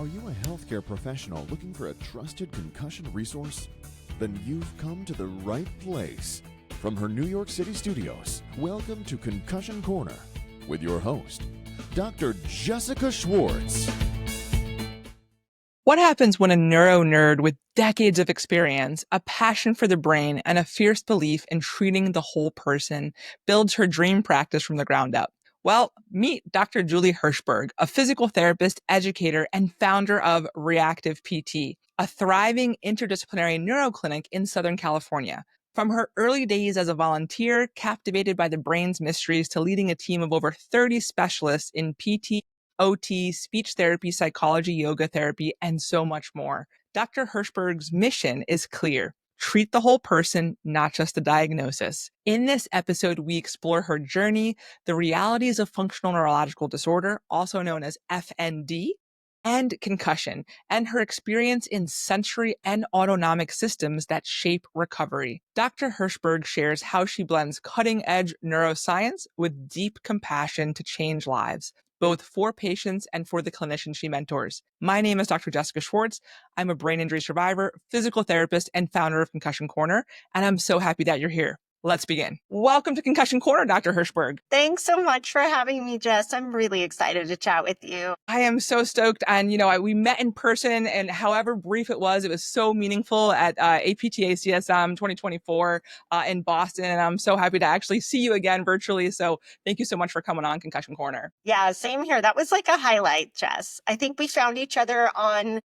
Are you a healthcare professional looking for a trusted concussion resource? Then you've come to the right place. From her New York City studios, welcome to Concussion Corner with your host, Dr. Jessica Schwartz. What happens when a neuro nerd with decades of experience, a passion for the brain, and a fierce belief in treating the whole person builds her dream practice from the ground up? Well, meet Dr. Julie Hershberg, a physical therapist, educator, and founder of Reactive PT, a thriving interdisciplinary neuro clinic in Southern California. From her early days as a volunteer, captivated by the brain's mysteries, to leading a team of over 30 specialists in PT, OT, speech therapy, psychology, yoga therapy, and so much more. Dr. Hershberg's mission is clear. Treat the whole person, not just the diagnosis. In this episode, we explore her journey, the realities of functional neurological disorder, also known as FND, and concussion, and her experience in sensory and autonomic systems that shape recovery. Dr. Hershberg shares how she blends cutting-edge neuroscience with deep compassion to change lives, both for patients and for the clinicians she mentors. My name is Dr. Jessica Schwartz. I'm a brain injury survivor, physical therapist, and founder of Concussion Corner, and I'm so happy that you're here. Let's begin. Welcome to Concussion Corner, Dr. Hershberg. Thanks so much for having me, Jess. I'm really excited to chat with you. I am so stoked. And, we met in person, and however brief it was so meaningful at APTA CSM 2024 in Boston. And I'm so happy to actually see you again virtually. So thank you so much for coming on Concussion Corner. Yeah, same here. That was like a highlight, Jess. I think we found each other on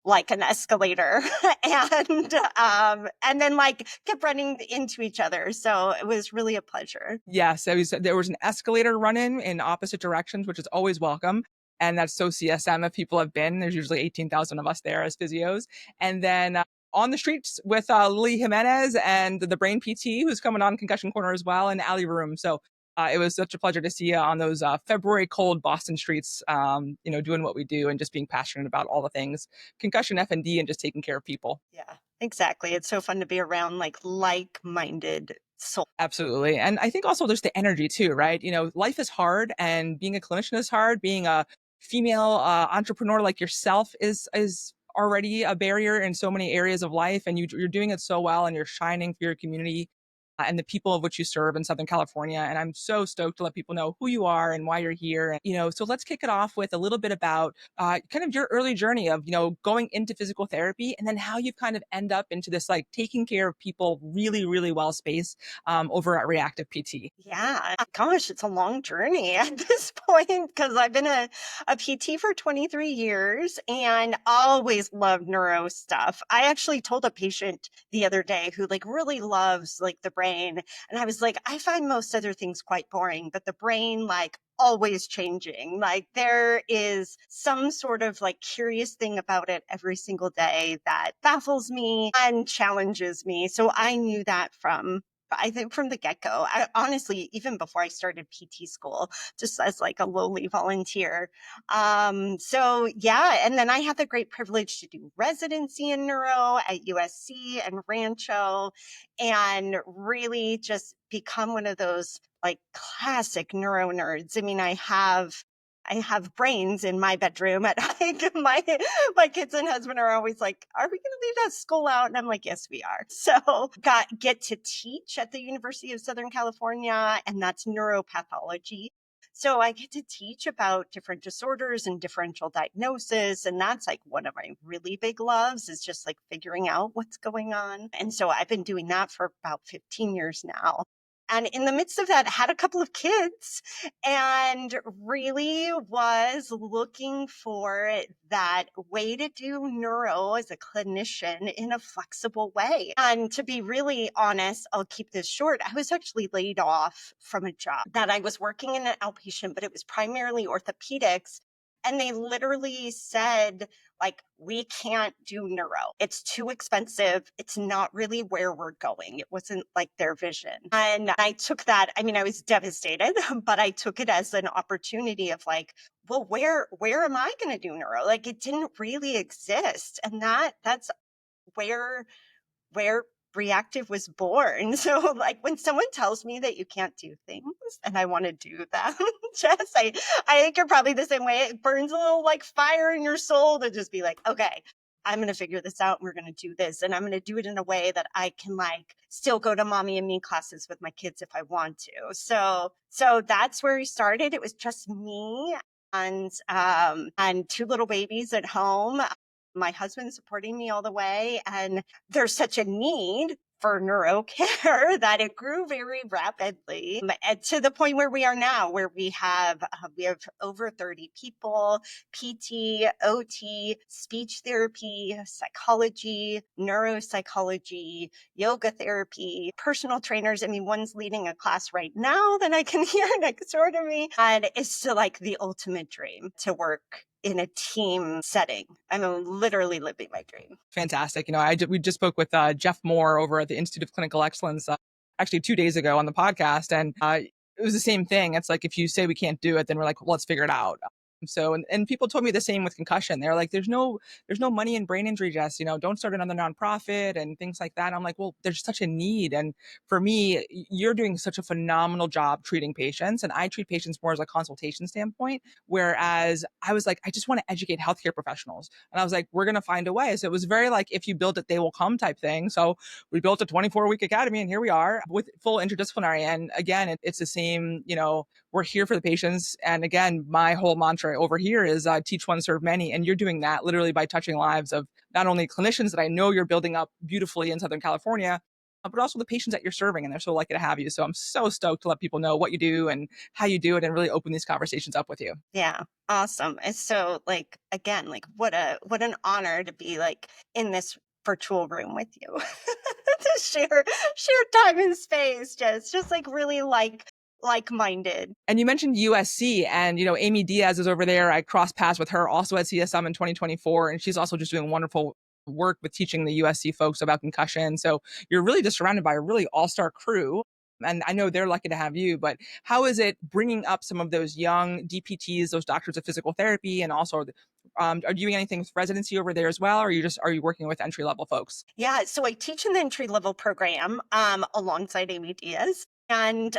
like an escalator and then kept running into each other. So it was really a pleasure. Yes, there was an escalator run-in opposite directions, which is always welcome. And that's so CSM if people have been. There's usually 18,000 of us there as physios. And then on the streets with Lily Jimenez and the Brain PT, who's coming on Concussion Corner as well, and Ali Room. So it was such a pleasure to see you on those February cold Boston streets, doing what we do and just being passionate about all the things, concussion, FND, and just taking care of people. Yeah, exactly. It's so fun to be around like-minded souls. Absolutely. And I think also there's the energy too, right? Life is hard, and being a clinician is hard. Being a female entrepreneur like yourself is already a barrier in so many areas of life, and you're doing it so well, and you're shining for your community and the people of which you serve in Southern California. And I'm so stoked to let people know who you are and why you're here. So let's kick it off with a little bit about kind of your early journey of, going into physical therapy, and then how you've kind of end up into this taking care of people really, really well space over at Reactive PT. Yeah, gosh, it's a long journey at this point because I've been a PT for 23 years and always loved neuro stuff. I actually told a patient the other day who really loves the brain. And I was like, I find most other things quite boring, but the brain, always changing. There is some sort of curious thing about it every single day that baffles me and challenges me. So I knew that from the get-go. I honestly, even before I started PT school, just as a lowly volunteer. So yeah, and then I had the great privilege to do residency in neuro at USC and Rancho, and really just become one of those classic neuro nerds. I mean, I have brains in my bedroom at night. My kids and husband are always like, are we going to leave that school out? And I'm like, yes, we are. So get to teach at the University of Southern California, and that's neuropathology. So I get to teach about different disorders and differential diagnosis. And that's one of my really big loves, is just figuring out what's going on. And so I've been doing that for about 15 years now. And in the midst of that, had a couple of kids and really was looking for that way to do neuro as a clinician in a flexible way. And to be really honest, I'll keep this short. I was actually laid off from a job that I was working in an outpatient, but it was primarily orthopedics. And they literally said, we can't do neuro. It's too expensive. It's not really where we're going. It wasn't their vision. And I took that. I mean, I was devastated, but I took it as an opportunity of well, where am I going to do neuro? It didn't really exist. And that's where reactive was born. So like when someone tells me that you can't do things and I want to do them, Jess, I think you're probably the same way. It burns a little like fire in your soul to just be like, okay, I'm going to figure this out. We're going to do this. And I'm going to do it in a way that I can like still go to mommy and me classes with my kids if I want to. So that's where we started. It was just me and two little babies at home. My husband supporting me all the way. And there's such a need for neuro care that it grew very rapidly, and to the point where we are now, where we have over 30 people, PT, OT, speech therapy, psychology, neuropsychology, yoga therapy, personal trainers. I mean, one's leading a class right now that I can hear next door to me. And it's like the ultimate dream to work in a team setting. I'm literally living my dream. Fantastic. We just spoke with Jeff Moore over at the Institute of Clinical Excellence actually 2 days ago on the podcast. And it was the same thing. It's like, if you say we can't do it, then we're like, well, let's figure it out. So, and people told me the same with concussion. They're like, there's no money in brain injury, Jess, don't start another nonprofit and things like that. I'm like, well, there's such a need. And for me, you're doing such a phenomenal job treating patients. And I treat patients more as a consultation standpoint. Whereas I was like, I just want to educate healthcare professionals. And I was like, we're going to find a way. So it was very like, if you build it, they will come type thing. So we built a 24-week academy and here we are with full interdisciplinary. And again, it's the same, we're here for the patients. And again, my whole mantra over here is teach one, serve many. And you're doing that literally by touching lives of not only clinicians that I know you're building up beautifully in Southern California, but also the patients that you're serving. And they're so lucky to have you. So I'm so stoked to let people know what you do and how you do it and really open these conversations up with you. Yeah. Awesome. It's so like, again, like what an honor to be like in this virtual room with you to share time and space. Just like really like-minded. And you mentioned USC and, Amy Diaz is over there. I crossed paths with her also at CSM in 2024. And she's also just doing wonderful work with teaching the USC folks about concussion. So you're really just surrounded by a really all-star crew. And I know they're lucky to have you, but how is it bringing up some of those young DPTs, those doctors of physical therapy, and also are you doing anything with residency over there as well? Or are you working with entry-level folks? Yeah, so I teach in the entry-level program alongside Amy Diaz, and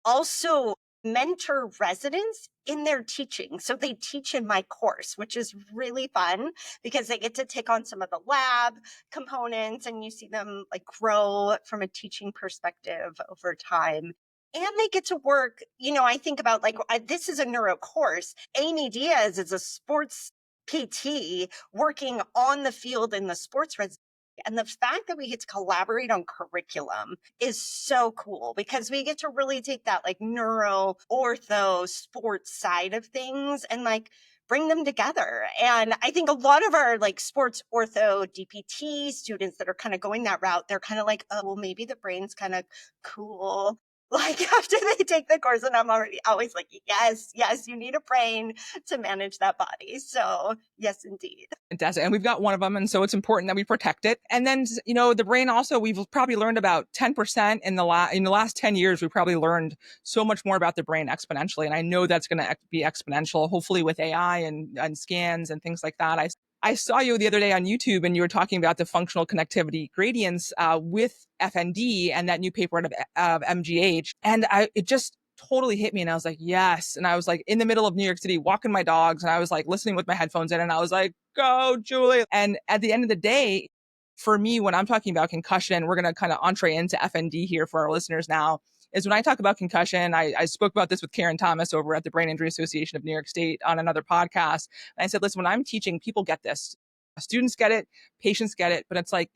also mentor residents in their teaching. So they teach in my course, which is really fun because they get to take on some of the lab components and you see them like grow from a teaching perspective over time. And they get to work, I think about like, this is a neuro course. Amy Diaz is a sports PT working on the field in the sports residency. And the fact that we get to collaborate on curriculum is so cool because we get to really take that like neuro, ortho, sports side of things and like bring them together. And I think a lot of our like sports ortho DPT students that are kind of going that route, they're kind of like, oh, well, maybe the brain's kind of cool. Like after they take the course, and I'm always like, yes, you need a brain to manage that body. So yes, indeed. Fantastic. And we've got one of them. And so it's important that we protect it. And then, the brain also, we've probably learned about 10% in the last 10 years, we probably learned so much more about the brain exponentially. And I know that's going to be exponential, hopefully with AI and scans and things like that. I saw you the other day on YouTube and you were talking about the functional connectivity gradients with FND and that new paper out of MGH. And it just totally hit me. And I was like, yes. And I was like in the middle of New York City, walking my dogs. And I was like listening with my headphones in and I was like, go, Julie. And at the end of the day, for me, when I'm talking about concussion, we're going to kind of entree into FND here for our listeners now, is when I talk about concussion, I spoke about this with Karen Thomas over at the Brain Injury Association of New York State on another podcast. And I said, listen, when I'm teaching, people get this. Students get it, patients get it, but it's like,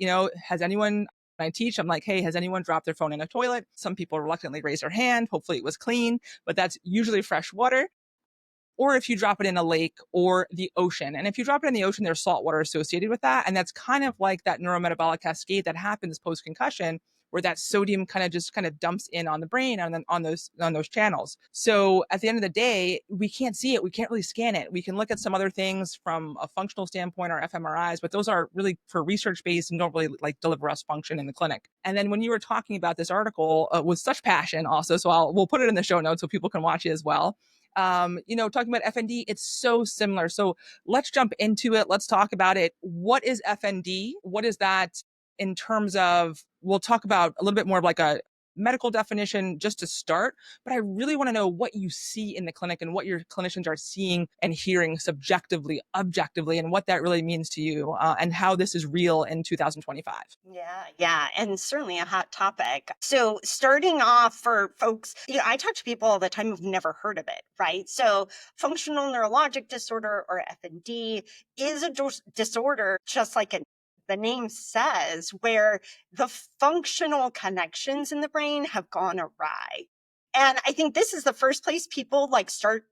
has anyone, when I teach, I'm like, hey, has anyone dropped their phone in a toilet? Some people reluctantly raise their hand. Hopefully it was clean, but that's usually fresh water. Or if you drop it in a lake or the ocean. And if you drop it in the ocean, there's salt water associated with that. And that's kind of like that neurometabolic cascade that happens post-concussion, where that sodium kind of dumps in on the brain and then on those channels. So at the end of the day, we can't see it. We can't really scan it. We can look at some other things from a functional standpoint or fMRIs, but those are really for research based and don't really like deliver us function in the clinic. And then when you were talking about this article with such passion also, so we'll put it in the show notes so people can watch it as well. Talking about FND, it's so similar. So let's jump into it. Let's talk about it. What is FND? What is that in terms of, we'll talk about a little bit more of like a medical definition just to start, but I really want to know what you see in the clinic and what your clinicians are seeing and hearing subjectively, objectively, and what that really means to you, and how this is real in 2025. Yeah, and certainly a hot topic. So starting off for folks, I talk to people all the time who've never heard of it, right? So functional neurologic disorder, or FND, is a disorder just like the name says, where the functional connections in the brain have gone awry. And I think this is the first place people start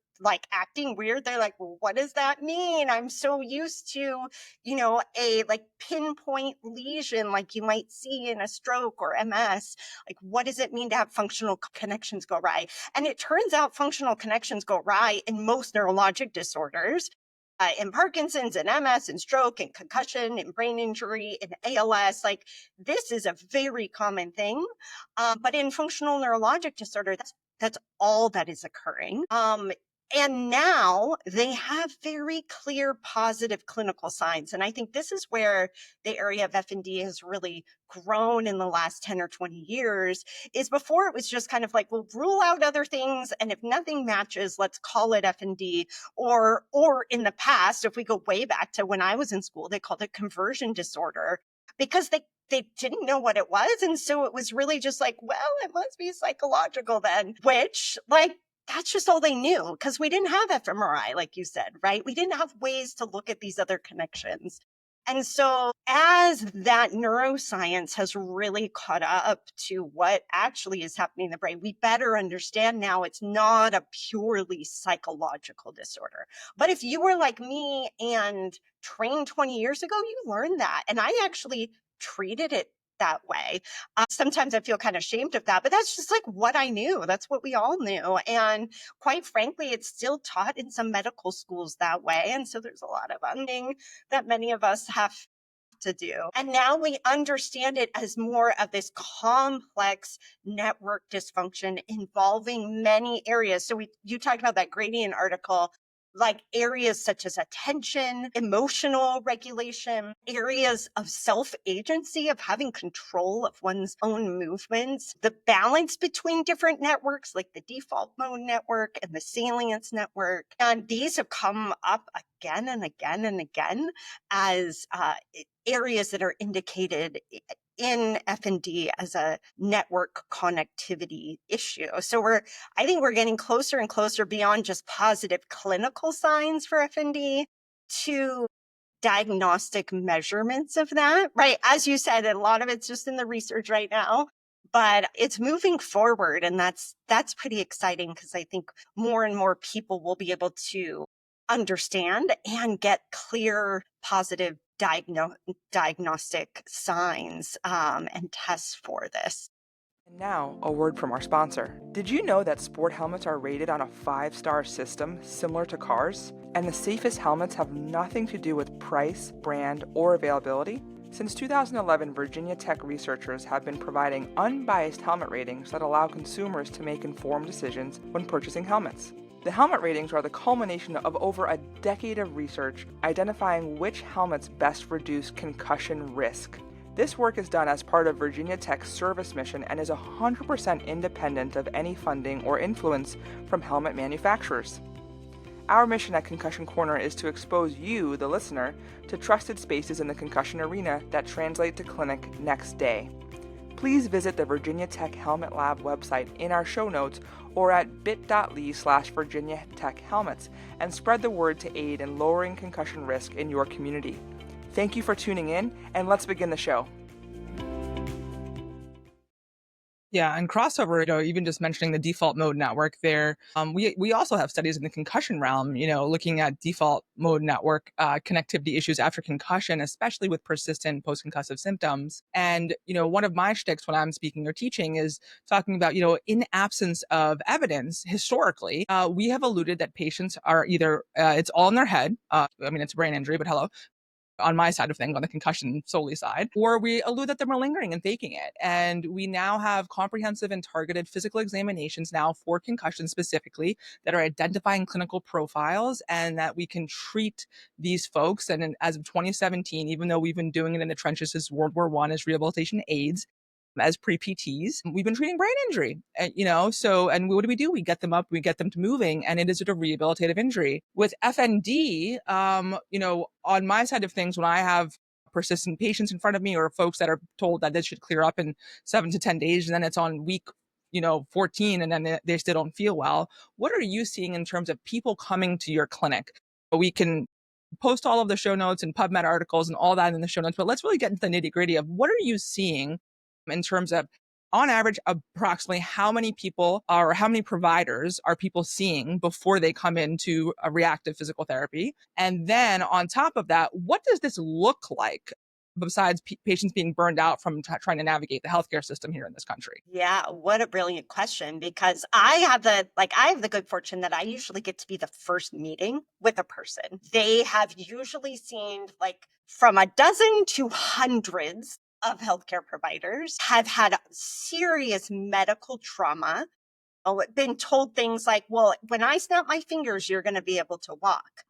acting weird. They're like, well, what does that mean? I'm so used to, a pinpoint lesion like you might see in a stroke or MS. Like, what does it mean to have functional connections go awry? And it turns out functional connections go awry in most neurologic disorders. In Parkinson's and MS and stroke and concussion and brain injury and ALS, this is a very common thing. But in functional neurologic disorder, that's all that is occurring. And now they have very clear positive clinical signs. And I think this is where the area of FND has really grown in the last 10 or 20 years. Is before it was just kind of like, we'll rule out other things, and if nothing matches, let's call it FND. Or in the past, if we go way back to when I was in school, they called it conversion disorder, because they didn't know what it was. And so it was really just like, well, it must be psychological then, which that's just all they knew, because we didn't have fMRI, like you said, right? We didn't have ways to look at these other connections. And so as that neuroscience has really caught up to what actually is happening in the brain, we better understand now it's not a purely psychological disorder. But if you were like me and trained 20 years ago, you learned that. And I actually treated it that way. Sometimes I feel kind of ashamed of that, but that's just what I knew. That's what we all knew. And quite frankly, it's still taught in some medical schools that way. And so there's a lot of unlearning that many of us have to do. And now we understand it as more of this complex network dysfunction involving many areas. So you talked about that gradient article, areas such as attention, emotional regulation, areas of self-agency, of having control of one's own movements, the balance between different networks, like the default mode network and the salience network. And these have come up again and again and again as areas that are indicated in FND as a network connectivity issue. So I think we're getting closer and closer beyond just positive clinical signs for FND to diagnostic measurements of that, right? As you said, a lot of it's just in the research right now, but it's moving forward. And that's pretty exciting, because I think more and more people will be able to understand and get clear positive diagnostic signs and tests for this. And now, a word from our sponsor. Did you know that sport helmets are rated on a 5-star system similar to cars? And the safest helmets have nothing to do with price, brand, or availability? Since 2011, Virginia Tech researchers have been providing unbiased helmet ratings that allow consumers to make informed decisions when purchasing helmets. The helmet ratings are the culmination of over a decade of research identifying which helmets best reduce concussion risk. This work is done as part of Virginia Tech's service mission and is 100% independent of any funding or influence from helmet manufacturers. Our mission at Concussion Corner is to expose you, the listener, to trusted spaces in the concussion arena that translate to clinic next day. Please visit the Virginia Tech Helmet Lab website in our show notes or at bit.ly/Virginia Tech Helmets and spread the word to aid in lowering concussion risk in your community. Thank you for tuning in, and let's begin the show. Yeah, and crossover, even just mentioning the default mode network there, we also have studies in the concussion realm, looking at default mode network connectivity issues after concussion, especially with persistent post-concussive symptoms. And, one of my shticks when I'm speaking or teaching is talking about, in absence of evidence, historically, we have alluded that patients are either, it's all in their head. It's a brain injury, but hello. on my side of things, on the concussion solely side, or we elude that they're malingering and faking it. And we now have comprehensive and targeted physical examinations now for concussion specifically that are identifying clinical profiles and that we can treat these folks. And as of 2017, even though we've been doing it in the trenches since World War I as rehabilitation aides, as pre-PTs, we've been treating brain injury, so, and what do? We get them up, we get them to moving, and it is a rehabilitative injury. With FND, on my side of things, when I have persistent patients in front of me or folks that are told that this should clear up in 7 to 10 days, and then it's on week 14, and then they still don't feel well. What are you seeing in terms of people coming to your clinic? We can post all of the show notes and PubMed articles and all that in the show notes, but let's really get into the nitty gritty of what are you seeing in terms of, on average, approximately how many people or how many providers are people seeing before they come into a reactive physical therapy? And then on top of that, what does this look like besides patients being burned out from trying to navigate the healthcare system here in this country? Yeah, what a brilliant question, because I have the good fortune that I usually get to be the first meeting with a person. They have usually seen from a dozen to hundreds of healthcare providers, have had serious medical trauma, been told things like, well, when I snap my fingers, you're going to be able to walk.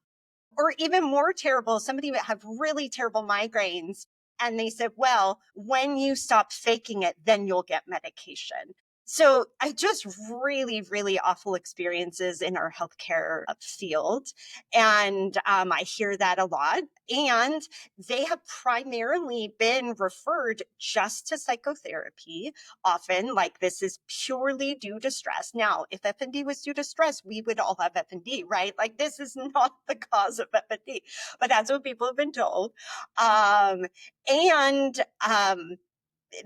Or even more terrible, somebody would have really terrible migraines. And they said, well, when you stop faking it, then you'll get medication. So I just really, really awful experiences in our healthcare field. And I hear that a lot. And they have primarily been referred just to psychotherapy. Often, this is purely due to stress. Now, if FND was due to stress, we would all have FND, right? This is not the cause of FND, but that's what people have been told.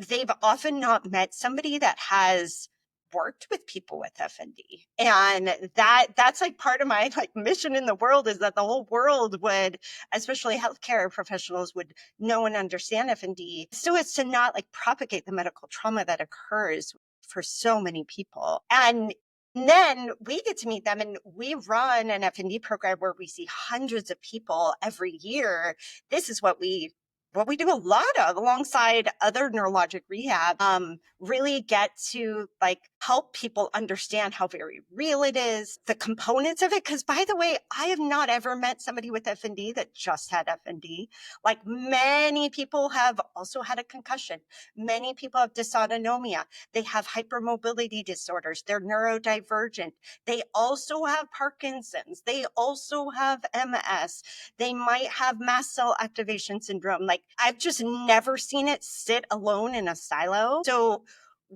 They've often not met somebody that has worked with people with FND. And that's part of my mission in the world, is that the whole world would, especially healthcare professionals, would know and understand FND. So it's to not propagate the medical trauma that occurs for so many people. And then we get to meet them, and we run an FND program where we see hundreds of people every year. This is what we do a lot of alongside other neurologic rehab, really get to help people understand how very real it is, the components of it. Because by the way, I have not ever met somebody with FND that just had FND. Many people have also had a concussion. Many people have dysautonomia. They have hypermobility disorders. They're neurodivergent. They also have Parkinson's. They also have MS. They might have mast cell activation syndrome. I've just never seen it sit alone in a silo. So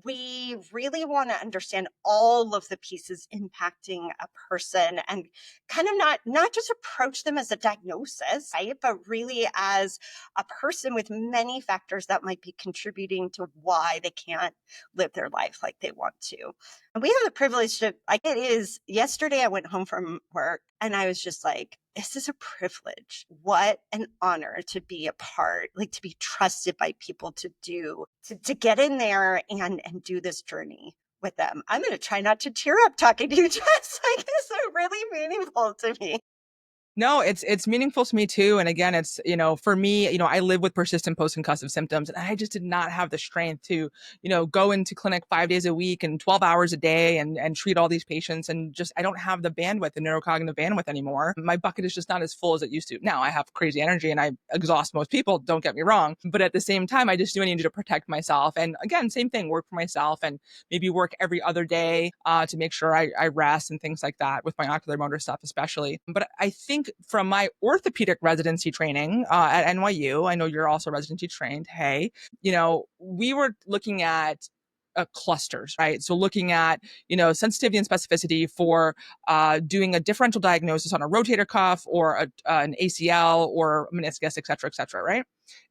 we really want to understand all of the pieces impacting a person, and kind of not just approach them as a diagnosis, right? But really as a person with many factors that might be contributing to why they can't live their life like they want to. And we have the privilege to, yesterday I went home from work and I was just this is a privilege. What an honor to be a part, to be trusted by people to get in there and do this journey with them. I'm going to try not to tear up talking to you, Jess. It's really meaningful to me. No, it's meaningful to me too. And again, it's, for me, I live with persistent post-concussive symptoms, and I just did not have the strength to, go into clinic 5 days a week and 12 hours a day and treat all these patients. And just, I don't have the bandwidth, the neurocognitive bandwidth anymore. My bucket is just not as full as it used to. Now I have crazy energy and I exhaust most people, don't get me wrong. But at the same time, I just do need to protect myself. And again, same thing, work for myself and maybe work every other day to make sure I rest and things like that with my ocular motor stuff, especially. But I think from my orthopedic residency training at NYU, I know you're also residency trained. Hey, we were looking at clusters, right? So looking at, sensitivity and specificity for doing a differential diagnosis on a rotator cuff or an ACL or meniscus, et cetera, right?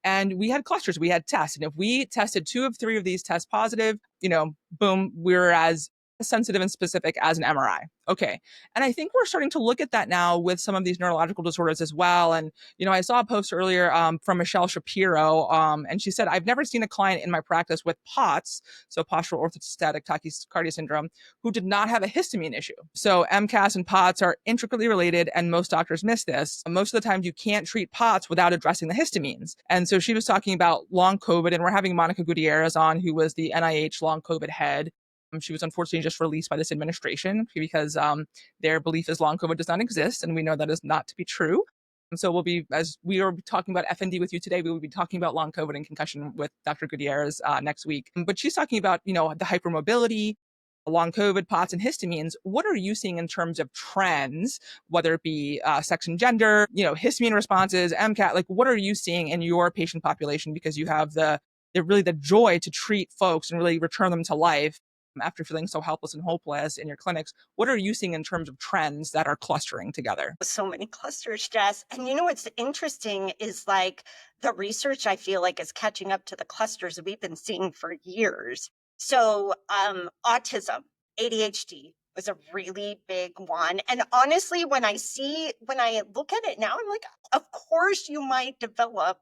And we had clusters, we had tests. And if we tested 2 of 3 of these tests positive, boom, we're as sensitive and specific as an MRI. Okay. And I think we're starting to look at that now with some of these neurological disorders as well. And, I saw a post earlier from Michelle Shapiro, and she said, I've never seen a client in my practice with POTS, so postural orthostatic tachycardia syndrome, who did not have a histamine issue. So MCAS and POTS are intricately related, and most doctors miss this. Most of the time, you can't treat POTS without addressing the histamines. And so she was talking about long COVID, and we're having Monica Gutierrez on, who was the NIH long COVID head. She was unfortunately just released by this administration because their belief is long COVID does not exist, and we know that is not to be true. And so as we are talking about FND with you today, we will be talking about long COVID and concussion with Dr. Gutierrez next week. But she's talking about, the hypermobility, long COVID, POTS, and histamines. What are you seeing in terms of trends, whether it be sex and gender, histamine responses, MCAT? Like, what are you seeing in your patient population? Because you have the joy to treat folks and really return them to life after feeling so helpless and hopeless in your clinics. What are you seeing in terms of trends that are clustering together? So many clusters, Jess. And what's interesting is like the research, I feel like, is catching up to the clusters we've been seeing for years. So autism, ADHD was a really big one. And honestly, when I look at it now, I'm like, of course you might develop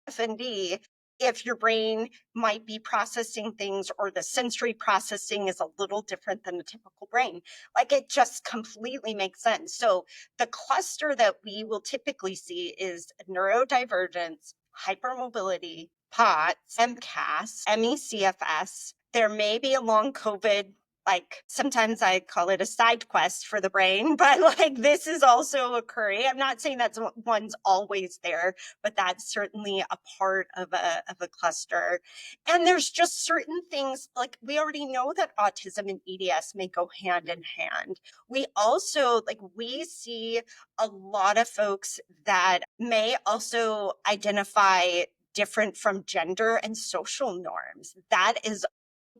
FND if your brain might be processing things or the sensory processing is a little different than the typical brain. Like, it just completely makes sense. So the cluster that we will typically see is neurodivergence, hypermobility, POTS, MCAS, MECFS. There may be a long COVID, like sometimes I call it a side quest for the brain, but like this is also occurring. I'm not saying that's one's always there, but that's certainly a part of a cluster. And there's just certain things, like we already know that autism and EDS may go hand in hand. We also, we see a lot of folks that may also identify different from gender and social norms. That is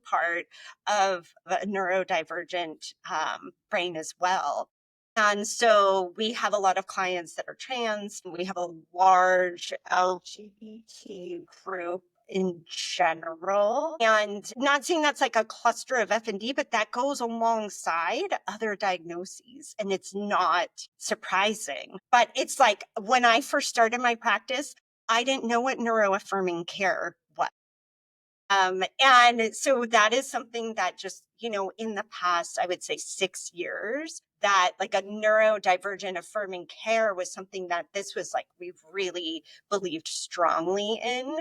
part of a neurodivergent brain as well. And so we have a lot of clients that are trans. We have a large LGBT group in general. And not saying that's like a cluster of FND, but that goes alongside other diagnoses. And it's not surprising. But it's like when I first started my practice, I didn't know what neuroaffirming care was. And so that is something that just, in the past, I would say 6 years, that like a neurodivergent affirming care was something that this was like, we've really believed strongly in,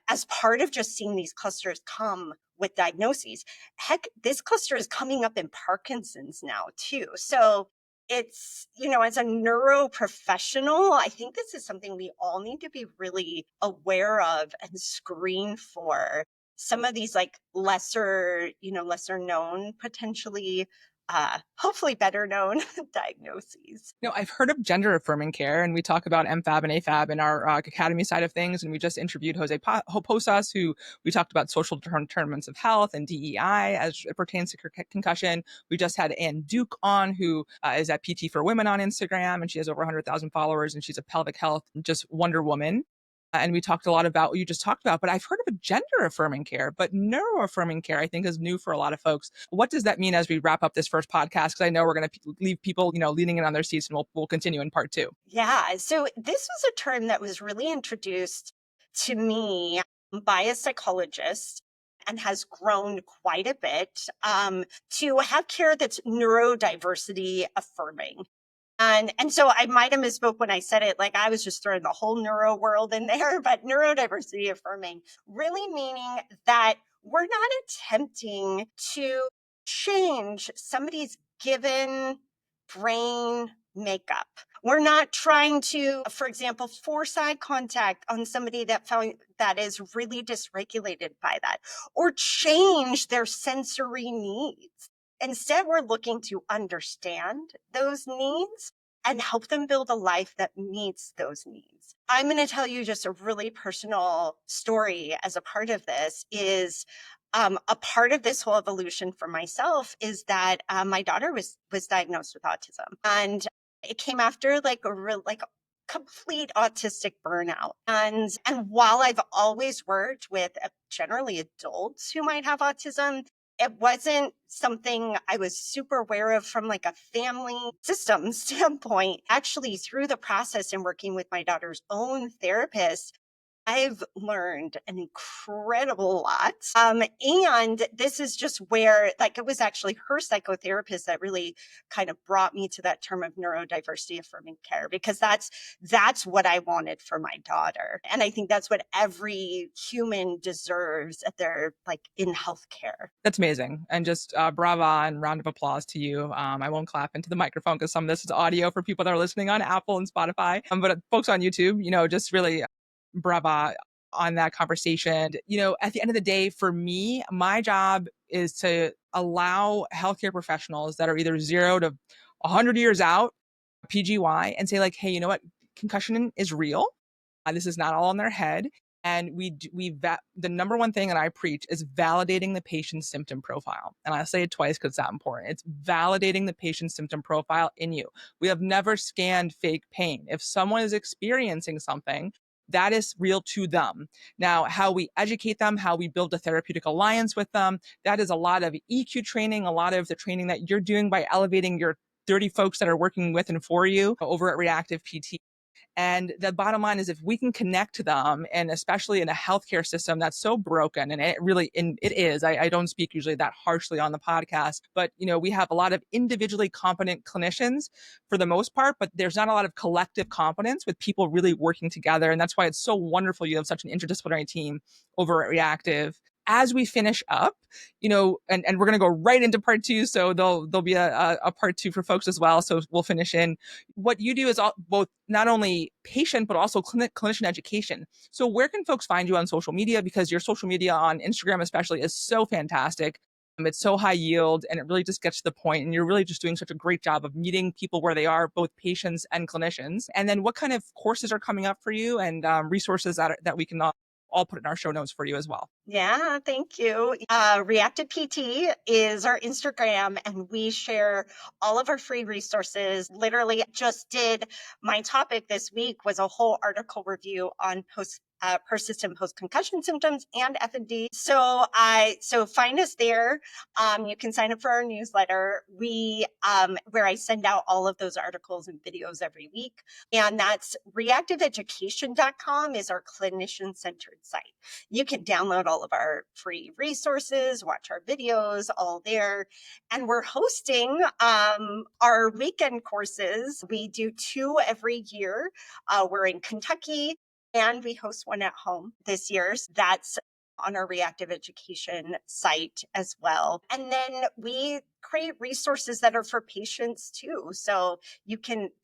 as part of just seeing these clusters come with diagnoses. Heck, this cluster is coming up in Parkinson's now too. So it's, as a neuro professional, I think this is something we all need to be really aware of and screen for. Some of these like lesser known, potentially, hopefully better known diagnoses. I've heard of gender affirming care, and we talk about MFAB and AFAB in our academy side of things. And we just interviewed Jose Posas, who we talked about social determinants of health and DEI as it pertains to concussion. We just had Ann Duke on, who is at PT for Women on Instagram, and she has over 100,000 followers, and she's a pelvic health, just Wonder Woman. And we talked a lot about what you just talked about, but I've heard of a gender affirming care, but neuro-affirming care, I think, is new for a lot of folks. What does that mean as we wrap up this first podcast? Because I know we're going to leave people, leaning in on their seats, and we'll continue in part 2. Yeah. So this was a term that was really introduced to me by a psychologist and has grown quite a bit, to have care that's neurodiversity affirming. And so I might have misspoke when I said it, like I was just throwing the whole neuro world in there, but neurodiversity affirming, really meaning that we're not attempting to change somebody's given brain makeup. We're not trying to, for example, force eye contact on somebody that is really dysregulated by that, or change their sensory needs. Instead, we're looking to understand those needs and help them build a life that meets those needs. I'm going to tell you just a really personal story as a part of this is a part of this whole evolution for myself is that my daughter was diagnosed with autism, and it came after like a complete autistic burnout. And while I've always worked with generally adults who might have autism, it wasn't something I was super aware of from like a family system standpoint. Actually, through the process and working with my daughter's own therapist, I've learned an incredible lot. And this is just where, like, it was actually her psychotherapist that really kind of brought me to that term of neurodiversity affirming care, because that's what I wanted for my daughter. And I think that's what every human deserves at their, like, in healthcare. That's amazing. And just brava and round of applause to you. I won't clap into the microphone because some of this is audio for people that are listening on Apple and Spotify. But folks on YouTube, just really brava on that conversation. At the end of the day, for me, my job is to allow healthcare professionals that are either 0 to 100 years out, PGY, and say like, hey, you know what? Concussion is real. This is not all in their head. And the number one thing that I preach is validating the patient's symptom profile. And I'll say it twice because it's that important. It's validating the patient's symptom profile in you. We have never scanned fake pain. If someone is experiencing something, that is real to them. Now, how we educate them, how we build a therapeutic alliance with them, that is a lot of EQ training, a lot of the training that you're doing by elevating your 30 folks that are working with and for you over at Reactive PT. And the bottom line is if we can connect to them, and especially in a healthcare system that's so broken, and it is, I don't speak usually that harshly on the podcast, but we have a lot of individually competent clinicians for the most part, but there's not a lot of collective competence with people really working together. And that's why it's so wonderful you have such an interdisciplinary team over at Reactive. As we finish up, and we're going to go right into part 2. So there'll be a part 2 for folks as well. So we'll finish in what you do is both not only patient, but also clinician education. So where can folks find you on social media? Because your social media on Instagram especially is so fantastic. It's so high yield and it really just gets to the point. And you're really just doing such a great job of meeting people where they are, both patients and clinicians. And then what kind of courses are coming up for you and resources that we can all put in our show notes for you as well. Yeah, thank you. Reactive PT is our Instagram, and we share all of our free resources. Literally just did my topic this week was a whole article review on persistent post-concussion symptoms and FND. So find us there. You can sign up for our newsletter. Where I send out all of those articles and videos every week. And that's reactiveeducation.com is our clinician-centered site. You can download all of our free resources, watch our videos, all there. And we're hosting our weekend courses. We do 2 every year. We're in Kentucky, and we host one at home this year. So that's on our Reactive Education site as well. And then we create resources that are for patients too. So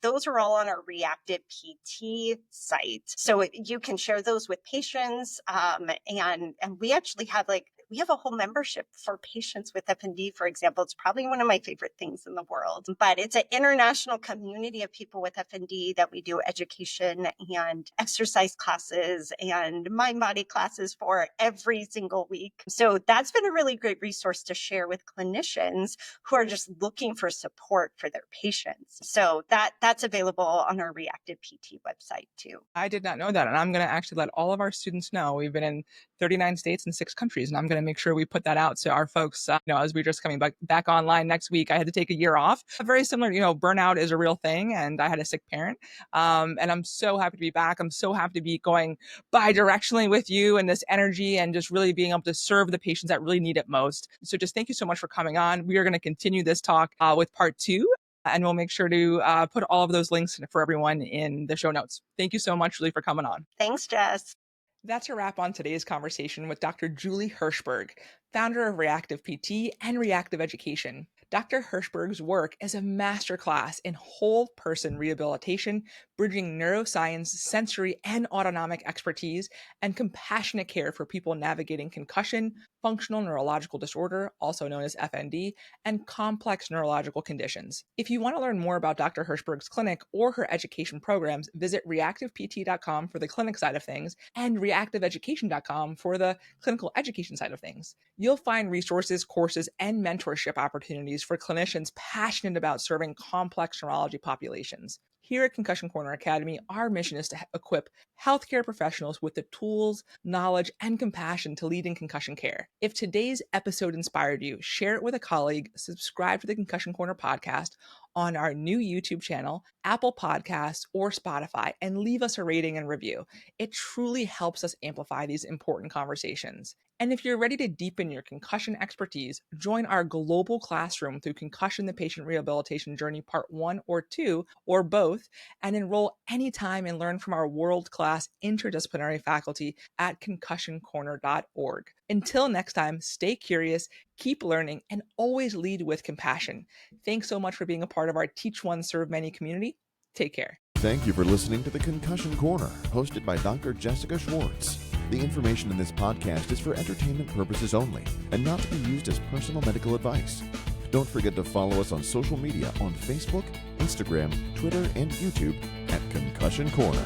those are all on our Reactive PT site. So you can share those with patients. And we actually have we have a whole membership for patients with FND, for example. It's probably one of my favorite things in the world, but it's an international community of people with FND that we do education and exercise classes and mind body classes for every single week. So that's been a really great resource to share with clinicians who are just looking for support for their patients. So that's available on our Reactive PT website too. I did not know that. And I'm going to actually let all of our students know. We've been in 39 states and 6 countries, and I'm going to make sure we put that out. So our folks, as we're just coming back online next week, I had to take a year off. Very similar, burnout is a real thing. And I had a sick parent. And I'm so happy to be back. I'm so happy to be going bi-directionally with you and this energy and just really being able to serve the patients that really need it most. So just thank you so much for coming on. We are going to continue this talk with part 2. And we'll make sure to put all of those links for everyone in the show notes. Thank you so much, Julie, for coming on. Thanks, Jess. That's a wrap on today's conversation with Dr. Julie Hershberg, founder of Reactive PT and Reactive Education. Dr. Hershberg's work is a masterclass in whole person rehabilitation, bridging neuroscience, sensory, and autonomic expertise, and compassionate care for people navigating concussion, functional neurological disorder, also known as FND, and complex neurological conditions. If you want to learn more about Dr. Hershberg's clinic or her education programs, visit reactivept.com for the clinic side of things and reactiveeducation.com for the clinical education side of things. You'll find resources, courses, and mentorship opportunities for clinicians passionate about serving complex neurology populations. Here at Concussion Corner Academy, our mission is to equip healthcare professionals with the tools, knowledge, and compassion to lead in concussion care. If today's episode inspired you, share it with a colleague, subscribe to the Concussion Corner podcast on our new YouTube channel, Apple Podcasts, or Spotify, and leave us a rating and review. It truly helps us amplify these important conversations. And if you're ready to deepen your concussion expertise, join our global classroom through Concussion the Patient Rehabilitation Journey Part 1 or 2, or both, and enroll anytime and learn from our world-class interdisciplinary faculty at concussioncorner.org. Until next time, stay curious, keep learning, and always lead with compassion. Thanks so much for being a part of our Teach One, Serve Many community. Take care. Thank you for listening to the Concussion Corner, hosted by Dr. Jessica Schwartz. The information in this podcast is for entertainment purposes only and not to be used as personal medical advice. Don't forget to follow us on social media on Facebook, Instagram, Twitter, and YouTube at Concussion Corner.